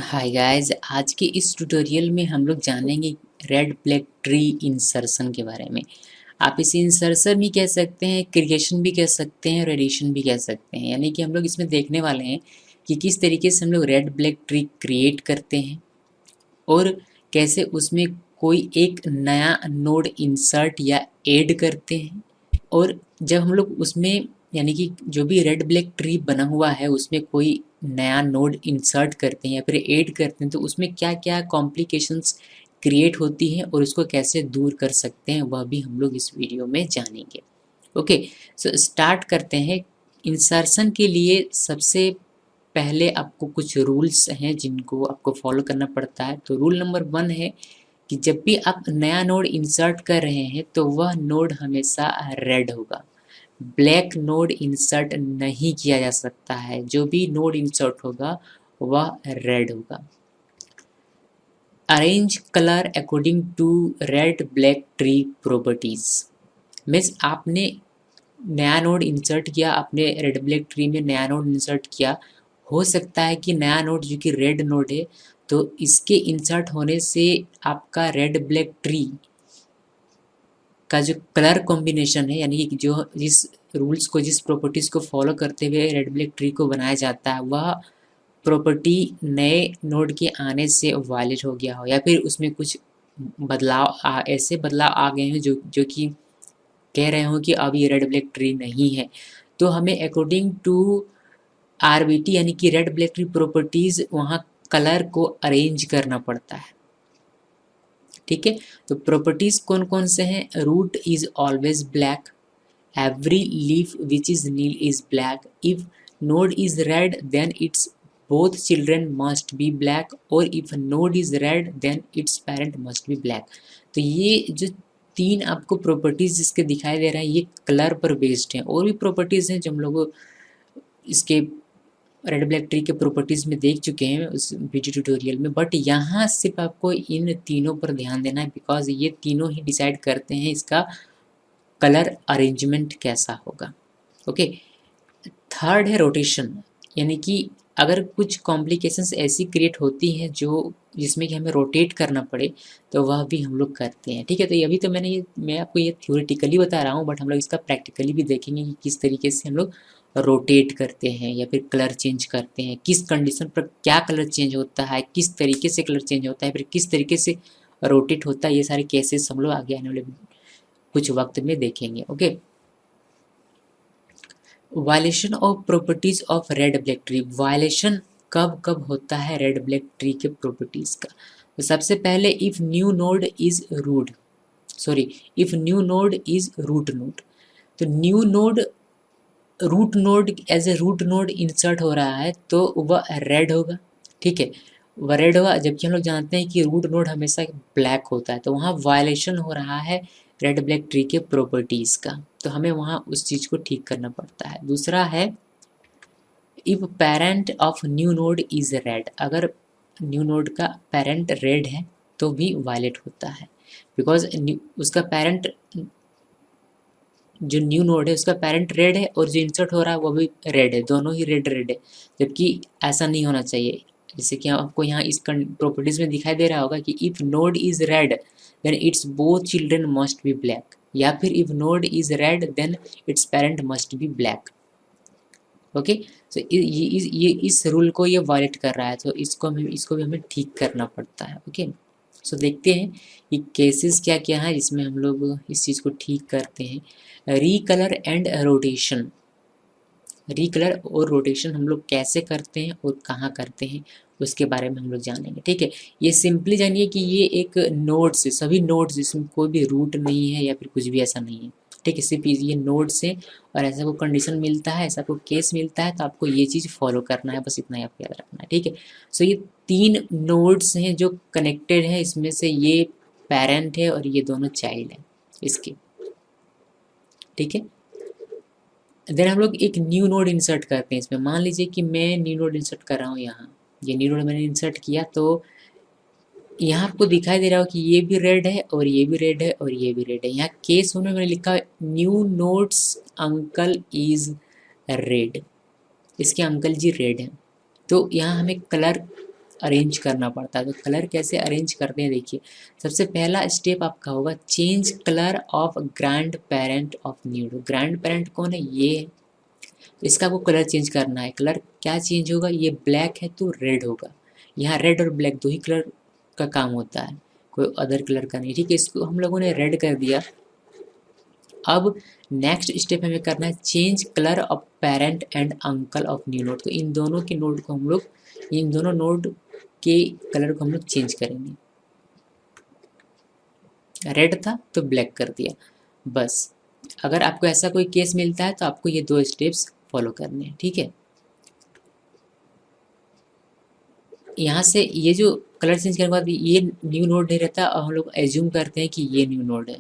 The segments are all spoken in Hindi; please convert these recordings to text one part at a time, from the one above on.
हाय गाइस, आज के इस ट्यूटोरियल में हम लोग जानेंगे रेड ब्लैक ट्री इंसर्शन के बारे में। आप इसे इंसर्शन भी कह सकते हैं, क्रिएशन भी कह सकते हैं और एडिशन भी कह सकते हैं। यानी कि हम लोग इसमें देखने वाले हैं कि किस तरीके से हम लोग रेड ब्लैक ट्री क्रिएट करते हैं और कैसे उसमें कोई एक नया नोड इंसर्ट या ऐड करते हैं। और जब हम लोग उसमें यानी कि जो भी रेड ब्लैक ट्री बना हुआ है उसमें कोई नया नोड इंसर्ट करते हैं या फिर ऐड करते हैं तो उसमें क्या क्या कॉम्प्लिकेशंस क्रिएट होती हैं और उसको कैसे दूर कर सकते हैं वह भी हम लोग इस वीडियो में जानेंगे। ओके, सो स्टार्ट करते हैं। इंसर्शन के लिए सबसे पहले आपको कुछ रूल्स हैं जिनको आपको फॉलो करना पड़ता है। तो रूल नंबर 1 है कि जब भी आप नया नोड इंसर्ट कर रहे हैं तो वह नोड हमेशा रेड होगा। ब्लैक नोड इंसर्ट नहीं किया जा सकता है। जो भी नोड इंसर्ट होगा वह रेड होगा। Arrange colour according to red black tree properties. Means आपने नया नोड इंसर्ट किया, आपने रेड ब्लैक ट्री में नया नोड इंसर्ट किया। हो सकता है कि नया नोड जो कि रेड नोड है तो इसके इंसर्ट होने से आपका रेड ब्लैक ट्री का जो कलर कॉम्बिनेशन है यानी कि जो जिस रूल्स को जिस प्रॉपर्टीज़ को फॉलो करते हुए रेड ब्लैक ट्री को बनाया जाता है वह प्रॉपर्टी नए नोड के आने से वायलेट हो गया हो या फिर उसमें कुछ ऐसे बदलाव आ गए हैं जो कि कह रहे हो कि अब ये रेड ब्लैक ट्री नहीं है। तो हमें अकॉर्डिंग टू आरबीटी यानी कि रेड ब्लैक ट्री प्रॉपर्टीज़ वहाँ कलर को अरेंज करना पड़ता है। ठीक है, तो प्रॉपर्टीज़ कौन कौन से हैं? Root is always black, every leaf which is nil is black, if node is red then its both children must be black, or if node is red then its parent must be black। तो ये जो तीन आपको प्रॉपर्टीज़ जिसके दिखाई दे रहा है ये कलर पर बेस्ड हैं। और भी प्रॉपर्टीज़ हैं जो हम लोग इसके रेड ब्लैक ट्री के प्रॉपर्टीज़ में देख चुके हैं उस वीडियो ट्यूटोरियल में, बट यहाँ सिर्फ आपको इन तीनों पर ध्यान देना है बिकॉज ये तीनों ही डिसाइड करते हैं इसका कलर अरेंजमेंट कैसा होगा। ओके, थर्ड है रोटेशन, यानी कि अगर कुछ कॉम्प्लिकेशंस ऐसी क्रिएट होती हैं जो जिसमें कि हमें रोटेट करना पड़े तो वह भी हम लोग करते हैं। ठीक है, तो अभी तो मैं आपको ये थ्योरेटिकली बता रहा हूँ बट हम लोग इसका प्रैक्टिकली भी देखेंगे कि किस तरीके से हम लोग रोटेट करते हैं या फिर कलर चेंज करते हैं, किस कंडीशन पर क्या कलर चेंज होता है, किस तरीके से कलर चेंज होता है, फिर किस तरीके से रोटेट होता है। ये सारे केसेस हम लोग आगे आने वाले कुछ वक्त में देखेंगे। Okay, violation of properties of red black tree. Violation कब कब होता है रेड ब्लैक ट्री के प्रॉपर्टीज का? तो सबसे पहले if new node is if new node is root node. तो new node root node as a root node insert हो रहा है तो वह रेड होगा। ठीक है, वह रेड होगा, जबकि हम लोग जानते हैं कि रूट नोड हमेशा ब्लैक होता है। तो वहाँ वायलेशन हो रहा है रेड ब्लैक ट्री के प्रॉपर्टीज़ का, तो हमें वहाँ उस चीज़ को ठीक करना पड़ता है। दूसरा है if parent of new node is red. अगर न्यू नोड का पेरेंट रेड है तो भी वायलेट होता है बिकॉज उसका पेरेंट जो न्यू नोड है उसका पेरेंट रेड है और जो इंसर्ट हो रहा है वो भी रेड है, दोनों ही रेड रेड है, जबकि ऐसा नहीं होना चाहिए। जैसे कि आपको यहाँ इस प्रॉपर्टीज में दिखाई दे रहा होगा कि if node is red then its both children must be black, या फिर if node is red then its parent must be black. Okay, तो ये इस रूल को ये वायलेट कर रहा है तो इसको भी हमें ठीक करना पड़ता है। ओके, सो देखते हैं कि केसेस क्या क्या है जिसमें हम लोग इस चीज़ को ठीक करते हैं। रीकलर एंड रोटेशन। रीकलर और रोटेशन हम लोग कैसे करते हैं और कहाँ करते हैं उसके बारे में हम लोग जानेंगे। ठीक है, ये सिंपली जानिए कि ये एक नोड्स है, सभी नोड्स, इसमें कोई भी रूट नहीं है या फिर कुछ भी ऐसा नहीं है। ठीक है, सिर्फ ये नोड्स है और ऐसा कोई कंडीशन मिलता है, ऐसा कोई केस मिलता है तो आपको ये चीज़ फॉलो करना है, बस इतना ही आपको याद रखना है। ठीक है, सो ये तीन नोड्स हैं जो कनेक्टेड हैं, इसमें से ये पेरेंट है और ये दोनों चाइल्ड हैं इसके। ठीक है, देन हम लोग एक न्यू नोड इंसर्ट करते हैं इसमें। मान लीजिए कि मैं न्यू नोड इंसर्ट कर रहा हूँ, यहाँ ये न्यू नोड मैंने इंसर्ट किया तो यहाँ आपको दिखाई दे रहा हो कि ये भी रेड है और ये भी रेड है और ये भी रेड है। यहाँ केस में मैंने लिखा new nodes uncle is red, इसके अंकल जी रेड हैं। तो यहाँ हमें कलर अरेंज करना पड़ता है। तो कलर कैसे अरेंज करते हैं देखिए, सबसे पहला स्टेप आपका होगा change colour of grand parent of new node. Grand parent कौन है, ये है, इसका आपको कलर चेंज करना है। कलर क्या चेंज होगा, ये ब्लैक है तो रेड होगा। यहाँ रेड और ब्लैक दो ही कलर का काम होता है, कोई अदर कलर का नहीं, ठीक है। इसको हम लोगों ने रेड कर दिया। अब नेक्स्ट स्टेप हमें करना है change colour of parent and uncle of new node. तो इन दोनों के नोड को हम लोग, इन दोनों नोड के कलर को हम लोग चेंज करेंगे। रेड था तो ब्लैक कर दिया, बस। अगर आपको ऐसा कोई केस मिलता है तो आपको ये दो स्टेप्स फॉलो करने हैं, ठीक है। यहाँ से ये जो कलर चेंज करने के बाद ये न्यू नोड नहीं रहता और हम लोग एज्यूम करते हैं कि ये न्यू नोड है।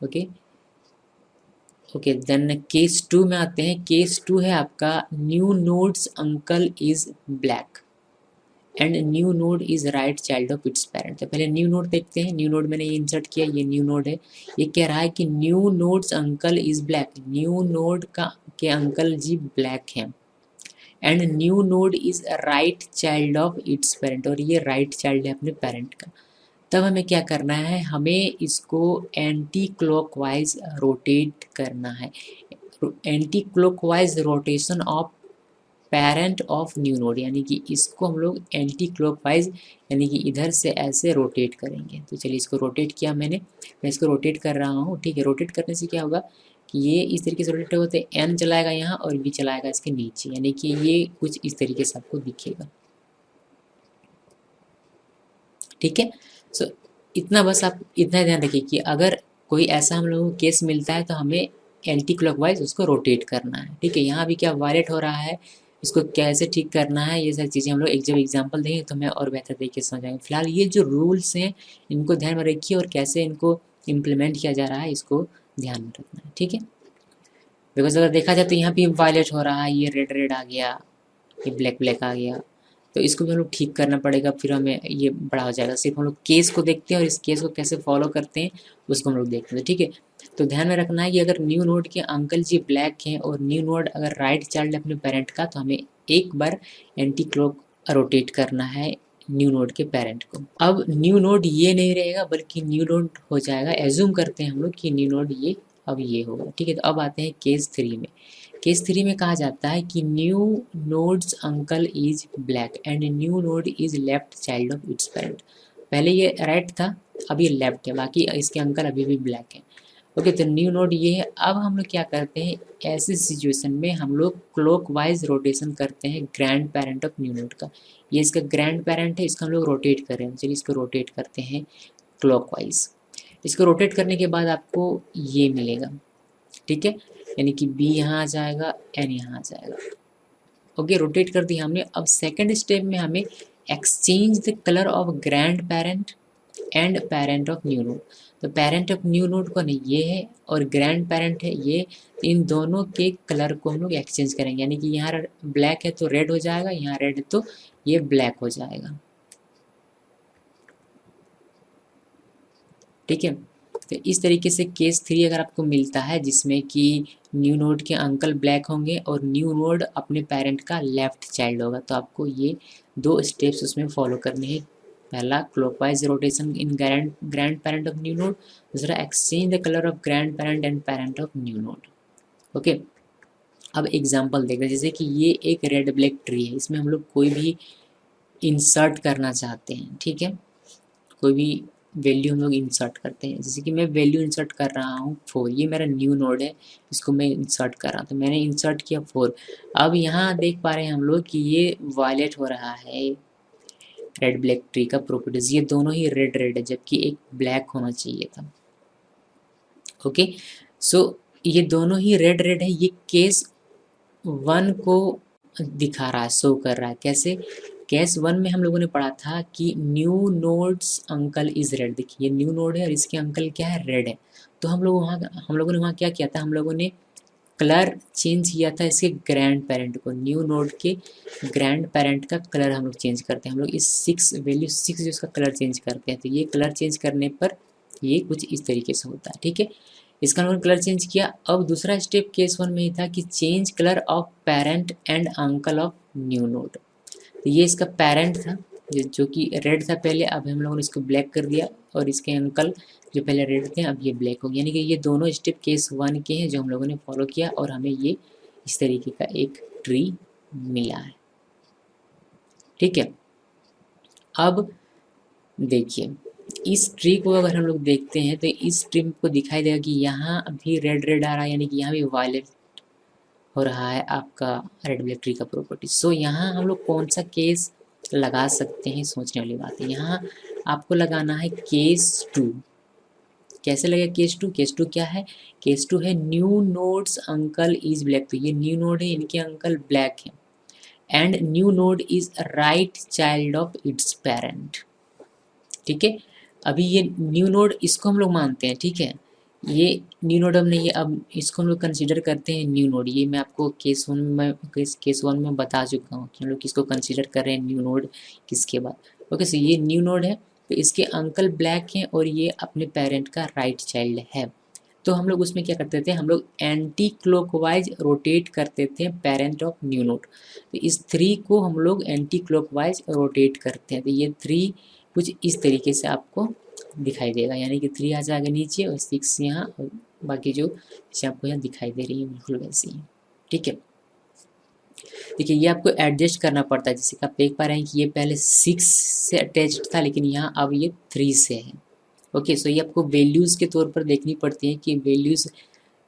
ओके ओके, देन केस 2 में आते हैं। केस 2 है आपका new nodes uncle is black and new node is right child of its parent. तो पहले न्यू नोड देखते हैं। न्यू नोड मैंने ये इंसर्ट किया, ये न्यू नोड है। ये कह रहा है कि new nodes uncle is black, new node का के अंकल जी ब्लैक हैं and new node is right child of its parent, और ये राइट चाइल्ड है अपने पेरेंट का। तब हमें क्या करना है, हमें इसको एंटी क्लॉकवाइज रोटेट करना है। Anti clockwise rotation of parent of new node, यानी कि इसको हम लोग एंटी क्लॉकवाइज, यानी कि इधर से ऐसे रोटेट करेंगे। तो चलिए इसको रोटेट किया मैंने, मैं इसको रोटेट कर रहा हूँ, ठीक है। रोटेट करने से क्या होगा कि ये इस तरीके से रोटेट होते हैं, एन चलाएगा यहाँ और बी चलाएगा इसके नीचे, यानी कि ये कुछ इस तरीके से आपको दिखेगा, ठीक है। सो इतना बस आप इतना ध्यान रखिए कि अगर कोई ऐसा हम लोगों को केस मिलता है तो हमें एंटी क्लॉकवाइज उसको रोटेट करना है, ठीक है। यहाँ भी क्या वायलेट हो रहा है, इसको कैसे ठीक करना है, ये सारी चीज़ें हम लोग एक जब एग्जांपल देंगे तो मैं और बेहतर तरीके से समझाएंगे। फिलहाल ये जो रूल्स हैं इनको ध्यान में रखिए और कैसे इनको इम्प्लीमेंट किया जा रहा है इसको ध्यान में रखना है, ठीक है। बिकॉज अगर देखा जाए तो यहाँ भी वायलेट हो रहा है, ये रेड रेड आ गया, ये ब्लैक ब्लैक आ गया, तो इसको भी हम लोग ठीक करना पड़ेगा, फिर हमें ये बड़ा हो जाएगा। सिर्फ हम लोग केस को देखते हैं और इस केस को कैसे फॉलो करते हैं उसको हम लोग देखते हैं, ठीक है। तो ध्यान में रखना है कि अगर न्यू नोड के अंकल जी ब्लैक हैं और न्यू नोड अगर राइट चाइल्ड अपने पेरेंट का, तो हमें एक बार एंटी क्लॉक रोटेट करना है न्यू नोड के पेरेंट को। अब न्यू नोड ये नहीं रहेगा बल्कि न्यू नोड हो जाएगा, एज्यूम करते हैं हम लोग कि न्यू नोड ये अब ये होगा, ठीक है। तो अब आते हैं केस 3 में। केस 3 में कहा जाता है कि new nodes uncle is black and new node is left child of its parent. पहले ये राइट था, अब ये लेफ्ट है, बाकी इसके अंकल अभी भी ब्लैक है। ओके, तो न्यू नोड ये है। अब हम लोग क्या करते हैं, ऐसी सिचुएशन में हम लोग क्लॉकवाइज रोटेशन करते हैं grand parent of new node का। ये इसका ग्रैंड पेरेंट है, इसका हम लोग रोटेट कर रहे हैं। चलिए इसको रोटेट करते हैं क्लॉकवाइज। इसको रोटेट करने के बाद आपको ये मिलेगा, ठीक है, यानी कि बी यहाँ आ जाएगा, एन यहाँ आ जाएगा। ओके, रोटेट कर दिया हमने। अब सेकंड स्टेप में हमें exchange the colour of grand parent and parent of new node. तो पेरेंट ऑफ न्यू नोड कौन है, ये है, और ग्रैंड पेरेंट है ये। तो इन दोनों के कलर को हम लोग एक्सचेंज करेंगे, यानी कि यहाँ ब्लैक है तो रेड हो जाएगा, यहाँ रेड है तो ये ब्लैक हो जाएगा, ठीक है। तो इस तरीके से केस 3 अगर आपको मिलता है जिसमें कि न्यू नोड के अंकल ब्लैक होंगे और न्यू नोड अपने पेरेंट का लेफ्ट चाइल्ड होगा, तो आपको ये दो स्टेप्स उसमें फॉलो करने हैं। पहला clockwise rotation in grand parent of new node, दूसरा exchange the colour of grand parent and parent of new node. Okay, अब एग्जाम्पल देखते हैं। जैसे कि ये एक रेड ब्लैक ट्री है, इसमें हम लोग कोई भी इंसर्ट करना चाहते हैं, ठीक है, कोई भी वैल्यू हम लोग इंसर्ट करते हैं। जैसे कि मैं वैल्यू इंसर्ट कर रहा हूँ 4, ये मेरा न्यू नोड है, इसको मैं इंसर्ट कर रहा हूँ, तो मैंने इंसर्ट किया 4। अब यहाँ देख पा रहे हैं हम लोग कि ये वायलेट हो रहा है रेड ब्लैक ट्री का प्रॉपर्टीज, ये दोनों ही रेड रेड है जबकि एक ब्लैक होना चाहिए था। ओके, सो ये दोनों ही रेड रेड है, ये केस 1 को दिखा रहा है, शो कर रहा है। कैसे, केस 1 में हम लोगों ने पढ़ा था कि new nodes uncle is red. देखिए ये न्यू नोड है और इसके अंकल क्या है, रेड है। तो हम लोगों ने वहाँ क्या किया था, हम लोगों ने कलर चेंज किया था इसके ग्रैंड पेरेंट को। न्यू नोड के ग्रैंड पेरेंट का कलर हम लोग चेंज करते हैं। हम लोग इस 6 वैल्यू 6 जो इसका कलर चेंज करते हैं, तो ये कलर चेंज करने पर ये कुछ इस तरीके से होता है, ठीक है। इसका हमने कलर चेंज किया। अब दूसरा स्टेप केस 1 में ही था कि change colour of parent and uncle of new node. तो ये इसका पेरेंट था, जो कि रेड था पहले, अब हम लोगों ने इसको ब्लैक कर दिया, और इसके अंकल जो पहले रेड थे अब ये ब्लैक हो गया। यानी कि ये दोनों स्टेप केस 1 के हैं जो हम लोगों ने फॉलो किया, और हमें ये इस तरीके का एक ट्री मिला है। ठीक है, अब देखिए इस ट्री को अगर हम लोग देखते हैं तो इस ट्री को दिखाई देगा कि यहाँ भी रेड रेड आ रहा है, यानी कि यहाँ भी वायलेट हो रहा है आपका रेड ब्लैक ट्री का प्रॉपर्टी। सो यहाँ हम लोग कौन सा केस लगा सकते हैं, सोचने वाली बात है। यहाँ आपको लगाना है केस 2। कैसे लगेगा केस 2? केस 2 क्या है? केस 2 है new nodes uncle is black. तो ये न्यू नोड है, इनके अंकल ब्लैक है, and new node is right child of its parent. ठीक है, अभी ये न्यू नोड इसको हम लोग मानते हैं। ठीक है, ये न्यू नोड अब नहीं है, अब इसको हम लोग कंसीडर करते हैं न्यू नोड। ये मैं आपको केस 1 में बता चुका हूँ कि हम लोग किसको कंसीडर कर रहे हैं न्यू नोड किसके बाद। ओके, सो ये न्यू नोड है, तो इसके अंकल ब्लैक हैं और ये अपने पेरेंट का राइट चाइल्ड है। तो हम लोग उसमें क्या करते थे, हम लोग एंटी क्लॉकवाइज रोटेट करते थे पेरेंट ऑफ न्यू नोड। तो इस 3 को हम लोग एंटी क्लॉकवाइज रोटेट करते हैं। तो ये 3 कुछ इस तरीके से आपको दिखाई देगा, यानी कि 3 आ जाएगा नीचे और 6 यहाँ, और बाकी जो जैसे आपको यहाँ दिखाई दे रही है बिल्कुल वैसे ही। ठीक है, देखिए ये आपको एडजस्ट करना पड़ता है। जैसे कि आप देख पा रहे हैं कि ये पहले 6 से अटैच्ड था, लेकिन यहाँ अब ये 3 से है। ओके, सो ये आपको वैल्यूज़ के तौर पर देखनी पड़ती है कि वैल्यूज़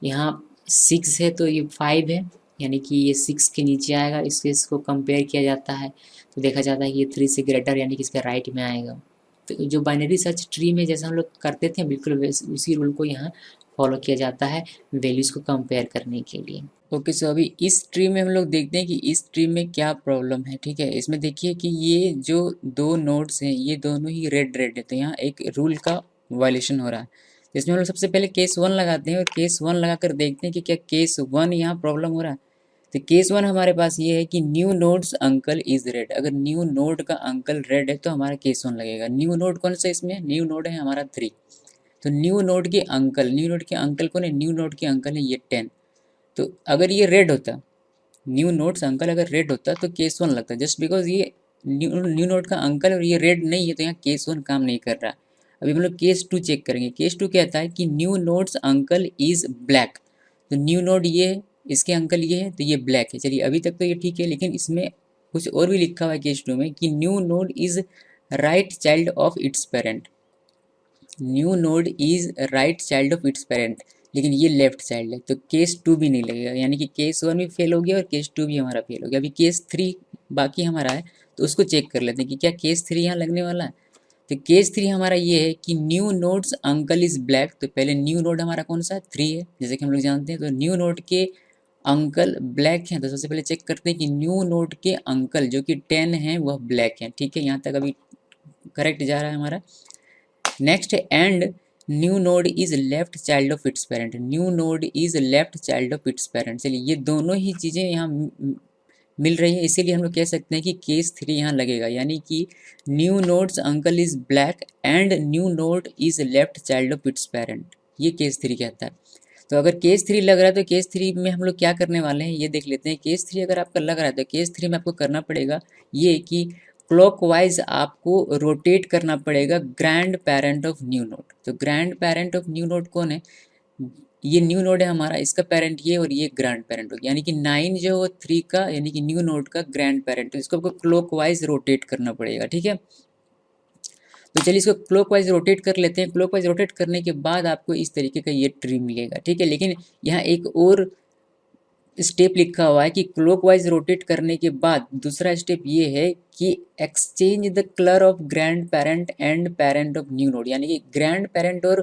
यहाँ 6 है तो ये 5 है, यानी कि ये 6 के नीचे आएगा। इसको कंपेयर किया जाता है तो देखा जाता है कि ये 3 से ग्रेटर, यानी कि इसका राइट में आएगा। तो जो बाइनरी सर्च ट्री में जैसा हम लोग करते थे बिल्कुल उसी रूल को यहाँ फॉलो किया जाता है वैल्यूज़ को कंपेयर करने के लिए। ओके, सो अभी इस ट्री में हम लोग देखते हैं कि इस ट्री में क्या प्रॉब्लम है। ठीक है, इसमें देखिए कि ये जो 2 नोड्स हैं ये दोनों ही रेड रेड है, तो यहाँ एक रूल का वायलेशन हो रहा है। इसमें हम लोग सबसे पहले केस 1 लगाते हैं और केस 1 लगाकर देखते हैं कि क्या केस 1 यहाँ प्रॉब्लम हो रहा है। तो केस 1 हमारे पास ये है कि new nodes uncle is red. अगर न्यू नोड का अंकल रेड है तो हमारा केस 1 लगेगा। न्यू नोड कौन सा इसमें? न्यू नोड है हमारा 3। तो न्यू नोड के अंकल कौन है? न्यू नोड के अंकल है ये 10। तो अगर ये रेड होता, न्यू नोड्स अंकल अगर रेड होता तो केस 1 लगता। जस्ट बिकॉज ये न्यू नोड का अंकल और ये रेड नहीं है तो यहाँ केस 1 काम नहीं कर रहा। अभी हम लोग केस 2 चेक करेंगे। केस 2 कहता है कि new nodes uncle is black. तो न्यू नोड ये है, इसके अंकल ये है, तो ये ब्लैक है। चलिए अभी तक तो ये ठीक है, लेकिन इसमें कुछ और भी लिखा हुआ है केस 2 में कि new node is right child of its parent. New node is right child of its parent, लेकिन ये लेफ्ट चाइल्ड है, तो केस 2 भी नहीं लगेगा। यानी कि केस 1 भी फेल हो गया और केस 2 भी हमारा फेल हो गया। अभी केस 3 बाकी हमारा है, तो उसको चेक कर लेते हैं कि क्या केस 3 यहाँ लगने वाला है। तो केस 3 हमारा ये है कि new nodes uncle is black. तो पहले न्यू नोड हमारा कौन सा है? 3 है, जैसे कि हम लोग जानते हैं। तो न्यू नोड के अंकल ब्लैक हैं, तो सबसे पहले चेक करते हैं कि न्यू नोड के अंकल जो कि 10 हैं वह ब्लैक हैं। ठीक है, यहाँ तक अभी करेक्ट जा रहा है हमारा। नेक्स्ट है and new node is left child of its parent. New node is left child of its parent. चलिए ये दोनों ही चीज़ें यहाँ मिल रही है, इसीलिए हम लोग कह सकते हैं कि केस 3 यहाँ लगेगा। यानी कि new nodes uncle is black and new node is left child of its parent, ये केस 3 कहता है। तो अगर केस 3 लग रहा है तो केस 3 में हम लोग क्या करने वाले हैं ये देख लेते हैं। केस 3 अगर आपका लग रहा है तो केस 3 में आपको करना पड़ेगा ये कि क्लॉकवाइज आपको रोटेट करना पड़ेगा grand parent of new node. तो grand parent of new node कौन है? ये न्यू नोड है हमारा, इसका पेरेंट ये और ये ग्रैंड पेरेंट हो गया। यानी कि 9 जो है 3 का, यानी कि न्यू नोड का ग्रैंड पेरेंट, तो इसको आपको क्लॉकवाइज रोटेट करना पड़ेगा। ठीक है, तो चलिए इसको क्लॉकवाइज रोटेट कर लेते हैं। क्लॉकवाइज रोटेट करने के बाद आपको इस तरीके का ये ट्री मिलेगा। ठीक है, लेकिन यहाँ एक और स्टेप लिखा हुआ है कि क्लॉकवाइज रोटेट करने के बाद दूसरा स्टेप ये है कि exchange the colour of grand parent and parent of new node. यानी कि ग्रैंड पेरेंट और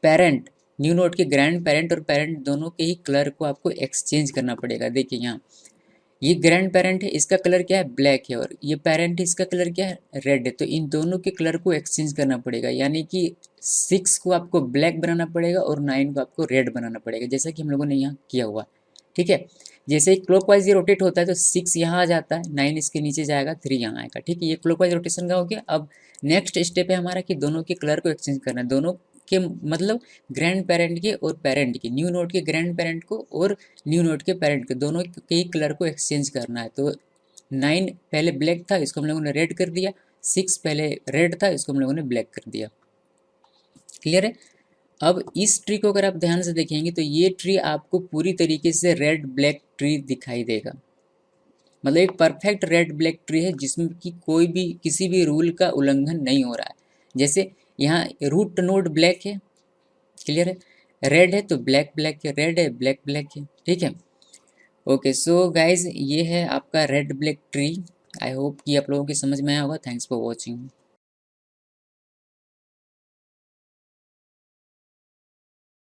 पेरेंट, न्यू नोड के ग्रैंड पेरेंट और पेरेंट दोनों के ही कलर को आपको एक्सचेंज करना पड़ेगा। देखिए यहाँ ये ग्रैंड पेरेंट है, इसका कलर क्या है? ब्लैक है, और ये पेरेंट है, इसका कलर क्या है? रेड है। तो इन दोनों के कलर को एक्सचेंज करना पड़ेगा। यानी कि 6 को आपको ब्लैक बनाना पड़ेगा और 9 को आपको रेड बनाना पड़ेगा, जैसा कि हम लोगों ने यहाँ किया हुआ। ठीक है, जैसे ही क्लॉकवाइज ये रोटेट होता है तो 6 यहाँ आ जाता है, 9 इसके नीचे जाएगा, 3 यहाँ आएगा। ठीक है, ये क्लॉकवाइज रोटेशन का हो गया। अब नेक्स्ट स्टेप है हमारा कि दोनों के कलर को एक्सचेंज करना है। दोनों के मतलब ग्रैंड पेरेंट के और पेरेंट के, न्यू नोड के ग्रैंड पेरेंट को और न्यू नोड के पेरेंट के, दोनों के ही कलर को एक्सचेंज करना है। तो 9 पहले ब्लैक था, इसको हम लोगों ने रेड कर दिया, 6 पहले रेड था, इसको हम लोगों ने ब्लैक कर दिया। क्लियर है। अब इस ट्री को अगर आप ध्यान से देखेंगे तो ये ट्री आपको पूरी तरीके से रेड ब्लैक ट्री दिखाई देगा, मतलब एक परफेक्ट रेड ब्लैक ट्री है जिसमें कि कोई भी किसी भी रूल का उल्लंघन नहीं हो रहा है। जैसे यहाँ रूट नोड ब्लैक है, क्लियर है, रेड है तो ब्लैक ब्लैक है, रेड है ब्लैक ब्लैक है, ठीक है। ओके सो गाइज ये है आपका red black tree. I hope कि आप लोगों की समझ में आया होगा। Thanks for watching.